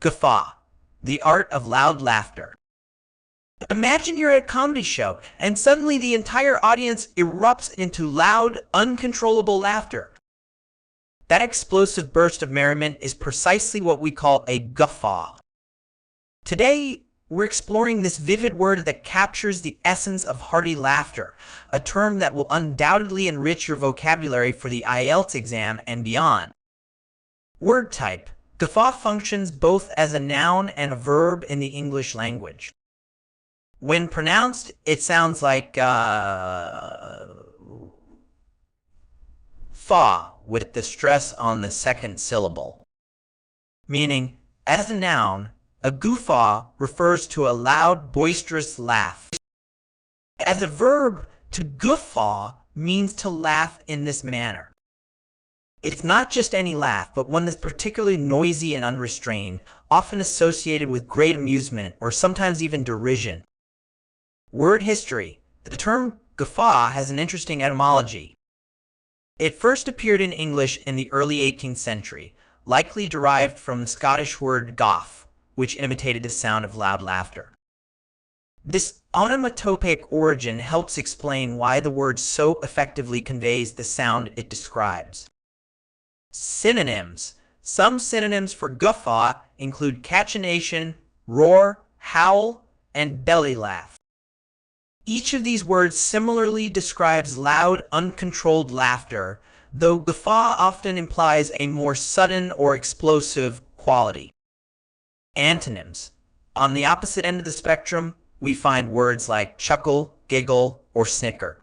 Guffaw, the art of loud laughter. Imagine you're at a comedy show, and suddenly the entire audience erupts into loud, uncontrollable laughter. That explosive burst of merriment is precisely what we call a guffaw. Today, we're exploring this vivid word that captures the essence of hearty laughter, a term that will undoubtedly enrich your vocabulary for the IELTS exam and beyond. Word type. Guffaw functions both as a noun and a verb in the English language. When pronounced, it sounds like fa, with the stress on the second syllable. Meaning, as a noun, a guffaw refers to a loud, boisterous laugh. As a verb, to guffaw means to laugh in this manner. It's not just any laugh, but one that's particularly noisy and unrestrained, often associated with great amusement or sometimes even derision. Word history. The term guffaw has an interesting etymology. It first appeared in English in the early 18th century, likely derived from the Scottish word goff, which imitated the sound of loud laughter. This onomatopoeic origin helps explain why the word so effectively conveys the sound it describes. Synonyms. Some synonyms for guffaw include cachinnation, roar, howl, and belly laugh. Each of these words similarly describes loud, uncontrolled laughter, though guffaw often implies a more sudden or explosive quality. Antonyms. On the opposite end of the spectrum, we find words like chuckle, giggle, or snicker.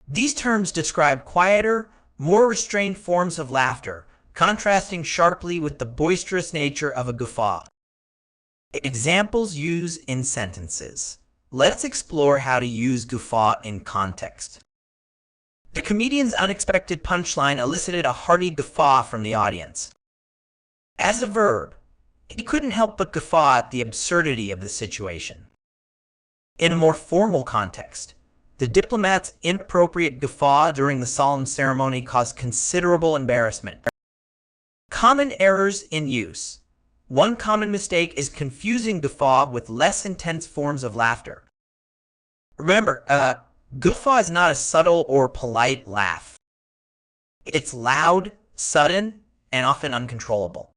These terms describe quieter, more restrained forms of laughter, contrasting sharply with the boisterous nature of a guffaw. Examples used in sentences. Let's explore how to use guffaw in context. The comedian's unexpected punchline elicited a hearty guffaw from the audience. As a verb, he couldn't help but guffaw at the absurdity of the situation. In a more formal context, the diplomat's inappropriate guffaw during the solemn ceremony caused considerable embarrassment. Common errors in use. One common mistake is confusing guffaw with less intense forms of laughter. Remember, guffaw is not a subtle or polite laugh. It's loud, sudden, and often uncontrollable.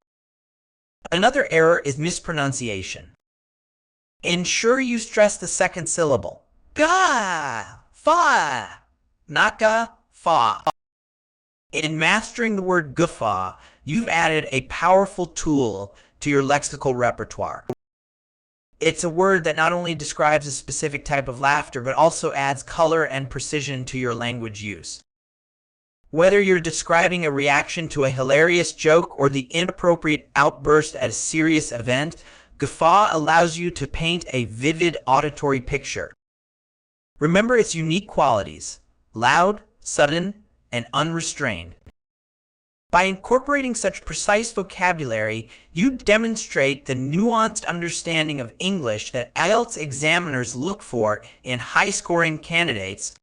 Another error is mispronunciation. Ensure you stress the second syllable. Ga-fa, not ga-fa. In mastering the word guffaw, you've added a powerful tool to your lexical repertoire. It's a word that not only describes a specific type of laughter, but also adds color and precision to your language use. Whether you're describing a reaction to a hilarious joke or the inappropriate outburst at a serious event, guffaw allows you to paint a vivid auditory picture. Remember its unique qualities: loud, sudden, and unrestrained. By incorporating such precise vocabulary, you demonstrate the nuanced understanding of English that IELTS examiners look for in high-scoring candidates